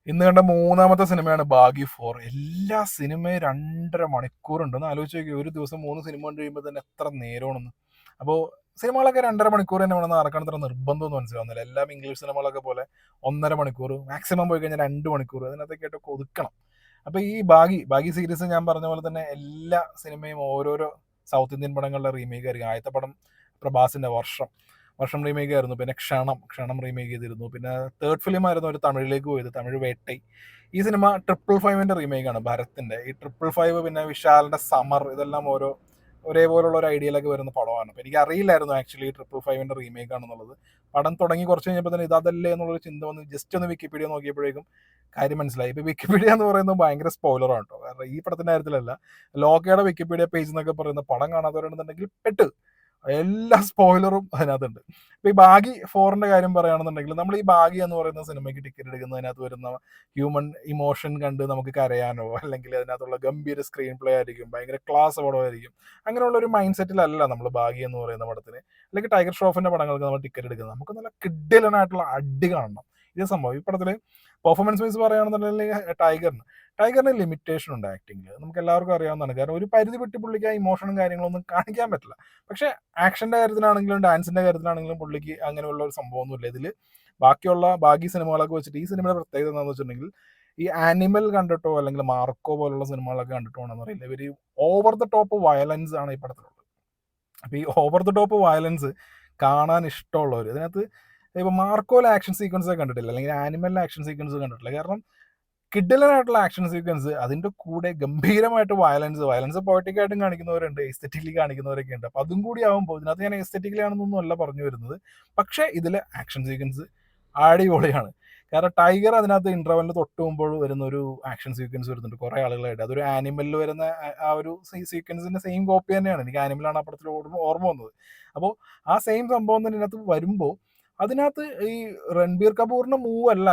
ഇന്ന് കണ്ട മൂന്നാമത്തെ സിനിമയാണ് ബാഗി 4. എല്ലാ സിനിമയും 2.5 മണിക്കൂറുണ്ട്. ഒന്ന് ആലോചിച്ച് നോക്കിയേ, ഒരു ദിവസം 3 സിനിമ കണ്ട് കഴിയുമ്പോൾ തന്നെ എത്ര നേരമാണെന്ന്. അപ്പോൾ സിനിമകളൊക്കെ 2.5 മണിക്കൂർ തന്നെ വേണമെന്ന് ആർക്കാണ് ഇത്ര നിർബന്ധമൊന്നും മനസ്സിലാവുന്നില്ല. എല്ലാം ഇംഗ്ലീഷ് സിനിമകളൊക്കെ പോലെ 1.5 മണിക്കൂർ, മാക്സിമം പോയി കഴിഞ്ഞാൽ 2 മണിക്കൂർ, അതിനകത്തേക്കായിട്ടൊക്കെ ഒതുക്കണം. അപ്പോൾ ഈ ബാഗി സീരീസ് ഞാൻ പറഞ്ഞ പോലെ തന്നെ എല്ലാ സിനിമയും ഓരോരോ സൗത്ത് ഇന്ത്യൻ പടങ്ങളുടെ റീമേക്ക് ആയിരിക്കും. ആദ്യത്തെ പടം പ്രഭാസിന്റെ വർഷം റീമേക്ക് ആയിരുന്നു. പിന്നെ ക്ഷണം റീമേക്ക് ചെയ്തിരുന്നു. പിന്നെ തേർഡ് ഫിലിം ആയിരുന്നു ഒരു തമിഴിലേക്ക് പോയത്, തമിഴ് വേട്ടൈ. ഈ സിനിമ 555 റീമേക്കാണ്, ഭരത്തിന്റെ. ഈ 555 പിന്നെ വിശാലിന്റെ സമർ, ഇതെല്ലാം ഒരേപോലുള്ള ഒരു ഐഡിയയിലൊക്കെ വരുന്ന പടമാണ്. അപ്പോൾ എനിക്ക് അറിയില്ലായിരുന്നു ആക്ച്വലി 555 റീമേക്ക് ആണെന്നുള്ളത്. പടം തുടങ്ങി കുറച്ച് കഴിഞ്ഞപ്പോൾ തന്നെ ഇതല്ലേ എന്നുള്ളൊരു ചിന്ത വന്ന് ജസ്റ്റ് ഒന്ന് വിക്കിപീഡിയ നോക്കിയപ്പോഴേക്കും കാര്യം മനസ്സിലായി. ഇപ്പോൾ വിക്കിപീഡിയ എന്ന് പറയുന്നത് ഭയങ്കര സ്പോയിലറാണ് കേട്ടോ. കാരണം ഈ പടത്തിന്റെ കാര്യത്തിലല്ല, ലോകയുടെ വിക്കിപീഡിയ പേജ് എന്നൊക്കെ പറയുന്ന പടം കാണാത്തവരുണ്ടെന്നുണ്ടെങ്കിൽ എല്ലാ സ്പോയിലറും അതിനകത്തുണ്ട്. ഇപ്പൊ ഈ ബാഗി 4ന്റെ കാര്യം പറയുകയാണെന്നുണ്ടെങ്കിൽ, നമ്മൾ ഈ ബാഗി എന്ന് പറയുന്ന സിനിമയ്ക്ക് ടിക്കറ്റ് എടുക്കുന്നതിനകത്ത് വരുന്ന ഹ്യൂമൻ ഇമോഷൻ കണ്ട് നമുക്ക് കരയാനോ, അല്ലെങ്കിൽ അതിനകത്തുള്ള ഗംഭീര സ്ക്രീൻ പ്ലേ ആയിരിക്കും, ഭയങ്കര ക്ലാസ് പടമായിരിക്കും, അങ്ങനെയുള്ള ഒരു മൈൻഡ് സെറ്റിലല്ല നമ്മൾ ബാഗി എന്ന് പറയുന്ന പടത്തിന്, അല്ലെങ്കിൽ ടൈഗർ ഷ്രോഫിന്റെ പടങ്ങൾക്ക് നമ്മൾ ടിക്കറ്റ് എടുക്കുന്നത്. നമുക്ക് നല്ല കിഡിലനായിട്ടുള്ള അടി കാണണം. ഇതേ സംഭവം ഈ പടത്തില് പെർഫോമൻസ് വൈസ് പറയുകയാണെന്നുണ്ടെങ്കിൽ ടൈഗറിന് ലിമിറ്റേഷൻ ഉണ്ട് ആക്ടിങ്ങിൽ. നമുക്ക് എല്ലാവർക്കും അറിയാവുന്നതാണ്. കാരണം ഒരു പരിധി വിട്ട് പുള്ളിക്ക് ആ ഇമോഷനും കാര്യങ്ങളൊന്നും കാണിക്കാൻ പറ്റില്ല. പക്ഷെ ആക്ഷന്റെ കാര്യത്തിലാണെങ്കിലും ഡാൻസിന്റെ കാര്യത്തിലാണെങ്കിലും പുള്ളിക്ക് അങ്ങനെയുള്ള ഒരു സംഭവമൊന്നുമില്ല. ഇതിൽ ബാക്കിയുള്ള ബാഗി സിനിമകളൊക്കെ വെച്ചിട്ട് ഈ സിനിമയുടെ പ്രത്യേകത എന്താണെന്ന് വെച്ചിട്ടുണ്ടെങ്കിൽ, ഈ ആനിമൽ കണ്ടിട്ടോ അല്ലെങ്കിൽ മാർക്കോ പോലുള്ള സിനിമകളൊക്കെ കണ്ടിട്ടോ ആണെന്ന് അറിയില്ല, ഇവർ ഓവർ ദ ടോപ്പ് വയലൻസ് ആണ് ഈ പടത്തിലുള്ളത്. അപ്പോൾ ഈ ഓവർ ദ ടോപ്പ് വയലൻസ് കാണാൻ ഇഷ്ടമുള്ളവർ, ഇതിനകത്ത് ഇപ്പോൾ മാർക്കോയിലെ ആക്ഷൻ സീക്വൻസ് കണ്ടിട്ടില്ല, അല്ലെങ്കിൽ ആനിമലിലെ ആക്ഷൻ സീക്വൻസ് കണ്ടിട്ടില്ല. കാരണം കിഡിലനായിട്ടുള്ള ആക്ഷൻ സീക്വൻസ്, അതിന്റെ കൂടെ ഗംഭീരമായിട്ട് വയലൻസ് പോയറ്റിക്കായിട്ടും കാണിക്കുന്നവരുണ്ട്, എസ്തെറ്റിക്കലി കാണിക്കുന്നവരൊക്കെ ഉണ്ട്. അപ്പൊ അതും കൂടി ആവുമ്പോൾ, ഇതിനകത്ത് ഞാൻ എസ്തെറ്റിക്കലി ആണെന്നൊന്നും അല്ല പറഞ്ഞു വരുന്നത്, പക്ഷെ ഇതിലെ ആക്ഷൻ സീക്വൻസ് അടിപൊളിയാണ്. കാരണം ടൈഗർ അതിനകത്ത് ഇന്റർവെല്ലിന് തൊട്ട് മുമ്പോൾ വരുന്ന ഒരു ആക്ഷൻ സീക്വൻസ് വരുന്നുണ്ട് കുറെ ആളുകളായിട്ട്. അതൊരു ആനിമലിൽ വരുന്ന ആ ഒരു സീക്വൻസിന്റെ സെയിം കോപ്പി തന്നെയാണ്. എനിക്ക് ആനിമലാണ് ആ പടത്തിൽ ഓർമ്മ വന്നത്. അപ്പോൾ ആ സെയിം സംഭവം തന്നെ ഇതിനകത്ത് വരുമ്പോൾ, അതിനകത്ത് ഈ രൺബീർ കപൂറിന്റെ മൂവ് അല്ല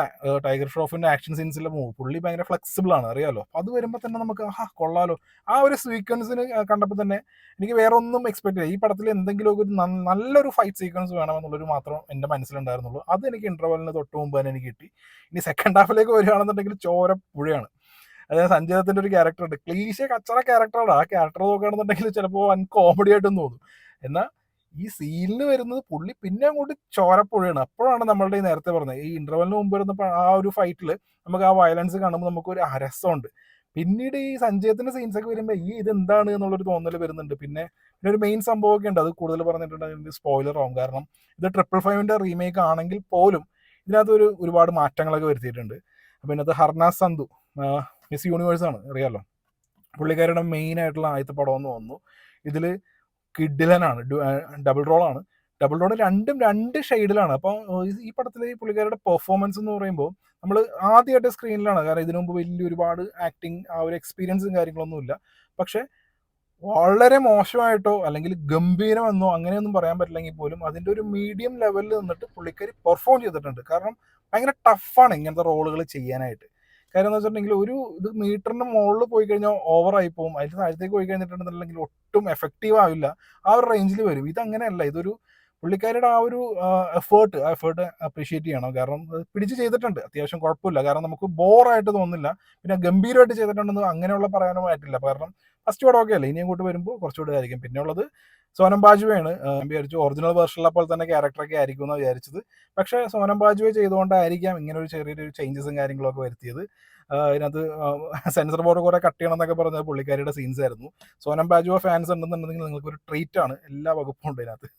ടൈഗർ ഷ്രോഫിന്റെ ആക്ഷൻ സീൻസിലെ മൂവ്. പുള്ളി ഭയങ്കര ഫ്ലെക്സിബിൾ ആണ്, അറിയാലോ. അത് വരുമ്പോൾ തന്നെ നമുക്ക് കൊള്ളാലോ. ആ ഒരു സീക്വൻസിന് കണ്ടപ്പോൾ തന്നെ എനിക്ക് വേറെ ഒന്നും എക്സ്പെക്ട് ചെയ്യില്ല. ഈ പടത്തിൽ എന്തെങ്കിലും ഒരു നല്ലൊരു ഫൈറ്റ് സീക്വൻസ് വേണമെന്നുള്ളൊരു മാത്രം എൻ്റെ മനസ്സിലുണ്ടായിരുന്നുള്ളൂ. അത് എനിക്ക് ഇന്റർവെല്ലിന് തൊട്ട് മുമ്പ് തന്നെ എനിക്ക് കിട്ടി. ഇനി സെക്കൻഡ് ഹാഫിലേക്ക് വരികയാണെന്നുണ്ടെങ്കിൽ ചോര പുഴയാണ്. അതായത് സഞ്ജയ് ദത്തിന്റെ ഒരു ക്യാരക്ടർ ഉണ്ട്, ക്ലീശ കച്ചറ ക്യാരക്ടറാണ്. ആ ക്യാരക്ടർ നോക്കുകയാണെന്നുണ്ടെങ്കിൽ ചിലപ്പോൾ വൻ കോമഡി ആയിട്ടും തോന്നും. എന്നാൽ ഈ സീനിൽ വരുന്നത് പുള്ളി പിന്നെ അങ്ങോട്ട് ചോരപ്പുഴയാണ്. അപ്പോഴാണ് നമ്മളുടെ ഈ നേരത്തെ പറഞ്ഞത്, ഈ ഇന്റർവെല്ലിന് മുമ്പ് വരുന്ന ആ ഒരു ഫൈറ്റിൽ നമുക്ക് ആ വയലൻസ് കാണുമ്പോൾ നമുക്ക് ഒരു രസമുണ്ട്. പിന്നീട് ഈ സഞ്ജയത്തിന്റെ സീൻസ് ഒക്കെ വരുമ്പോൾ ഇത് എന്താണ് എന്നുള്ളൊരു തോന്നൽ വരുന്നുണ്ട്. പിന്നെ ഒരു മെയിൻ സംഭവമൊക്കെ ഉണ്ട്, അത് കൂടുതൽ പറഞ്ഞിട്ടുണ്ടെങ്കിൽ സ്പോയിലർ ആവും. കാരണം ഇത് 555 റീമേക്ക് ആണെങ്കിൽ പോലും ഇതിനകത്ത് ഒരുപാട് മാറ്റങ്ങളൊക്കെ വരുത്തിയിട്ടുണ്ട്. അപ്പൊ ഇതിനകത്ത് ഹർനാസ് സന്ധു, മിസ് യൂണിവേഴ്സ് ആണ്, അറിയാലോ. പുള്ളിക്കാരുടെ മെയിൻ ആയിട്ടുള്ള ആദ്യത്തെ പടമെന്ന് തോന്നുന്നു. ഇതില് കിഡിലനാണ്, ഡബിൾ റോളാണ്. ഡബിൾ റോൾ രണ്ടും രണ്ട് ഷെയ്ഡിലാണ്. അപ്പോൾ ഈ പടത്തിലെ ഈ പുള്ളിക്കാരുടെ പെർഫോമൻസ് എന്ന് പറയുമ്പോൾ, നമ്മൾ ആദ്യമായിട്ട് സ്ക്രീനിലാണ്. കാരണം ഇതിനു മുമ്പ് വലിയ ഒരുപാട് ആക്ടിങ് ആ ഒരു എക്സ്പീരിയൻസും കാര്യങ്ങളൊന്നും ഇല്ല. പക്ഷെ വളരെ മോശമായിട്ടോ അല്ലെങ്കിൽ ഗംഭീരമെന്നോ അങ്ങനെയൊന്നും പറയാൻ പറ്റില്ലെങ്കിൽ പോലും അതിൻ്റെ ഒരു മീഡിയം ലെവലിൽ നിന്നിട്ട് പുള്ളിക്കാരി പെർഫോം ചെയ്തിട്ടുണ്ട്. കാരണം ഭയങ്കര ടഫാണ് ഇങ്ങനത്തെ റോളുകൾ ചെയ്യാനായിട്ട്. കാര്യം എന്ന് വെച്ചിട്ടുണ്ടെങ്കിൽ, ഇത് മീറ്ററിന്റെ മുകളിൽ പോയി കഴിഞ്ഞാൽ ഓവറായി പോകും, അതിന് താഴത്തേക്ക് പോയി കഴിഞ്ഞിട്ടുണ്ടെന്നുണ്ടെങ്കിൽ ഒട്ടും എഫക്റ്റീവ് ആവില്ല, ആ ഒരു റേഞ്ചിൽ വരും. ഇതങ്ങനെയല്ല. ഇതൊരു പുള്ളിക്കാരുടെ ആ എഫേർട്ട് അപ്രീഷിയേറ്റ് ചെയ്യണം. കാരണം പിടിച്ച് ചെയ്തിട്ടുണ്ട്, അത്യാവശ്യം കുഴപ്പമില്ല. കാരണം നമുക്ക് ബോറായിട്ട് തോന്നില്ല. പിന്നെ ഗംഭീരമായിട്ട് ചെയ്തിട്ടുണ്ടെന്ന് അങ്ങനെയുള്ള പറയാനും ആയിട്ടില്ല. കാരണം ഫസ്റ്റ് പടം ഒക്കെ അല്ലേ, ഇനി അങ്ങോട്ട് വരുമ്പോൾ കുറച്ചുകൂടെ ആയിരിക്കും. പിന്നെ ഉള്ളത് സോനം ബാജുവയാണ്. ഞാൻ വിചാരിച്ചു ഒറിജിനൽ വേർഷനിലപ്പോൾ തന്നെ ക്യാരക്ടറൊക്കെ ആയിരിക്കും എന്നാണ് വിചാരിച്ചത്. പക്ഷേ സോനം ബാജുവെ ചെയ്തുകൊണ്ടായിരിക്കാം ഇങ്ങനെ ഒരു ചെറിയൊരു ചേഞ്ചസും കാര്യങ്ങളൊക്കെ വരുത്തിയത്. ഇതിനകത്ത് സെൻസർ ബോർഡ് കുറെ കട്ട് ചെയ്യണം എന്നൊക്കെ പറഞ്ഞത് പുള്ളിക്കാരിയുടെ സീൻസ് ആയിരുന്നു. സോനം ബാജുവ ഫാൻസ് ഉണ്ടെന്നുണ്ടെങ്കിൽ നിങ്ങൾക്കൊരു ട്രീറ്റ് ആണ്, എല്ലാ വകുപ്പും ഉണ്ട് ഇതിനകത്ത്.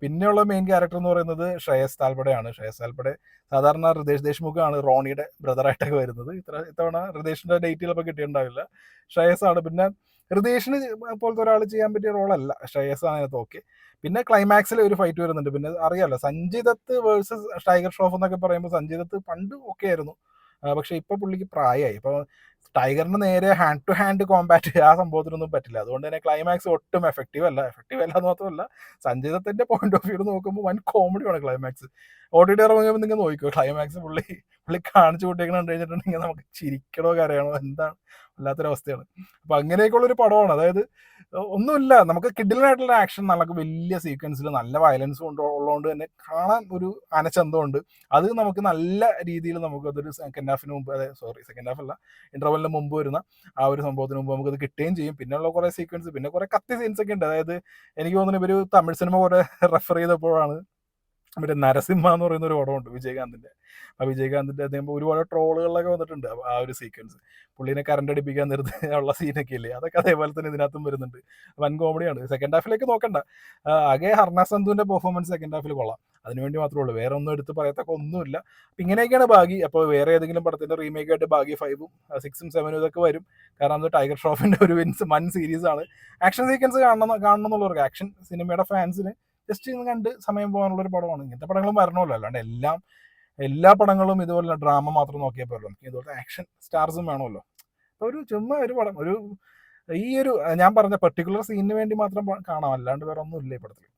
പിന്നെയുള്ള മെയിൻ ക്യാരക്ടർ എന്ന് പറയുന്നത് ശ്രേയസ് താൽപടെയാണ്. ശ്രേയസ് താൽപടെ സാധാരണ ഹൃദേശ് ദേശ്മുഖ് ആണ് റോണിയുടെ ബ്രദറായിട്ടൊക്കെ വരുന്നത്. ഇത്തവണ ഹൃദേശിന്റെ ഡേറ്റ് ചിലപ്പോൾ കിട്ടിയിട്ടുണ്ടാവില്ല, ശ്രേയസ് ആണ്. പിന്നെ ഹൃദേശിന് പോലത്തെ ഒരാൾ ചെയ്യാൻ പറ്റിയ റോളല്ല, ശ്രേയസ് ആണ് അതിനകത്ത്. ഓക്കെ. പിന്നെ ക്ലൈമാക്സിൽ ഒരു ഫൈറ്റ് വരുന്നുണ്ട്. പിന്നെ അറിയാലോ, സഞ്ജയ് ദത്ത് വേഴ്സസ് ടൈഗർ ഷ്രോഫ് എന്നൊക്കെ പറയുമ്പോൾ സഞ്ജയ് ദത്ത് പണ്ട് ഒക്കെ ആയിരുന്നു. പക്ഷെ ഇപ്പൊ പുള്ളിക്ക് പ്രായമായി. ഇപ്പൊ ടൈഗറിന് നേരെ ഹാൻഡ് ടു ഹാൻഡ് കോമ്പാറ്റ് ആ സംഭവത്തിനൊന്നും പറ്റില്ല. അതുകൊണ്ട് തന്നെ ക്ലൈമാക്സ് ഒട്ടും എഫക്റ്റീവ് അല്ല എന്ന് മാത്രമല്ല, സഞ്ജയ് ദത്തിന്റെ പോയിന്റ് ഓഫ് വ്യൂ നോക്കുമ്പോൾ വൻ കോമഡിയാണ് ക്ലൈമാക്സ്. ഓടിയിട്ട് ഇറങ്ങുമ്പോൾ നിങ്ങൾ നോക്കിക്കോ, ക്ലൈമാക്സ് പുള്ളി കാണിച്ചു കൂട്ടിയേക്കണം കഴിഞ്ഞിട്ടുണ്ടെങ്കിൽ നമുക്ക് ചിരിക്കണോ കരയണോ, എന്താണ് വല്ലാത്തൊരവസ്ഥയാണ്. അപ്പൊ അങ്ങനെയൊക്കെയുള്ള ഒരു പടമാണ്. അതായത് ഒന്നുമില്ല, നമുക്ക് കിഡിലനായിട്ടുള്ള ആക്ഷൻ, നല്ല വലിയ സീക്വൻസിൽ നല്ല വയലൻസും ഉള്ളതുകൊണ്ട് തന്നെ കാണാൻ ഒരു അനച്ചന്തമുണ്ട്. അത് നമുക്ക് നല്ല രീതിയിൽ നമുക്കതൊരു സെക്കൻഡ് ഹാഫിന് മുമ്പ്, സെക്കൻഡ് ഹാഫ് അല്ല, ഇന്റർവെല്ലിന് മുമ്പ് വരുന്ന ആ ഒരു സംഭവത്തിന് മുമ്പ് നമുക്കത് കിട്ടുകയും ചെയ്യും. പിന്നെയുള്ള കുറേ സീക്വൻസ്, പിന്നെ കുറേ കത്തി സീൻസ് ഒക്കെ ഉണ്ട്. അതായത് എനിക്ക് തോന്നുന്നു ഇവർ തമിഴ് സിനിമ കുറെ റെഫർ ചെയ്തപ്പോഴാണ് മറ്റേ നരസിംഹ എന്ന് പറയുന്ന ഒരു പടമുണ്ട് വിജയകാന്തിന്റെ. ആ വിജയകാന്തിന്റെ അദ്ദേഹം ഒരുപാട് ട്രോളുകളിലൊക്കെ വന്നിട്ടുണ്ട് ആ ഒരു സീക്വൻസ്. പുള്ളീനെ കറണ്ട് അടിപ്പിക്കാൻ നേരത്ത് ഉള്ള സീനൊക്കെ ഇല്ലേ, അതൊക്കെ അതേപോലെ തന്നെ ഇതിനകത്തും വരുന്നുണ്ട്. വൻ കോമഡിയാണ്. സെക്കൻഡ് ഹാഫിലേക്ക് നോക്കണ്ട. ആകെ ഹർണ സന്ധുവിന്റെ പെർഫോമൻസ് സെക്കൻഡ് ഹാഫിൽ കൊള്ളാം. അതിനുവേണ്ടി മാത്രമേ ഉള്ളൂ, വേറെ ഒന്നും എടുത്ത് പറയത്തക്ക ഒന്നുമില്ല. അപ്പം ഇങ്ങനെയൊക്കെയാണ് ബാഗി. അപ്പോൾ വേറെ ഏതെങ്കിലും പടത്തിന്റെ റീമേക്ക് ആയിട്ട് ബാഗി 5ഉം 6ഉം 7ഉം ഇതൊക്കെ വരും. കാരണം അത് ടൈഗർ ഷ്രോഫിന്റെ ഒരു വൻ സീരീസ് ആണ്. ആക്ഷൻ സീക്വൻസ് കാണണം എന്നുള്ളവർക്ക്, ആക്ഷൻ സിനിമയുടെ ഫാൻസിന് ജസ്റ്റ് ഇന്ന് കണ്ട് സമയം പോകാനുള്ള ഒരു പടമാണ്. ഇങ്ങനത്തെ പടങ്ങളും വരണമല്ലോ, അല്ലാണ്ട് എല്ലാ പടങ്ങളും ഇതുപോലെ ഡ്രാമ മാത്രം നോക്കിയാൽ പോരല്ലോ, ഇതുപോലത്തെ ആക്ഷൻ സ്റ്റാർസും വേണമല്ലോ. അപ്പോൾ ഒരു ചുമ്മാ ഒരു പടം, ഈ ഒരു ഞാൻ പറഞ്ഞ പെർട്ടിക്കുലർ സീനിന് വേണ്ടി മാത്രം കാണാം, അല്ലാണ്ട് വേറെ ഒന്നും ഇല്ല ഈ പടത്തിൽ.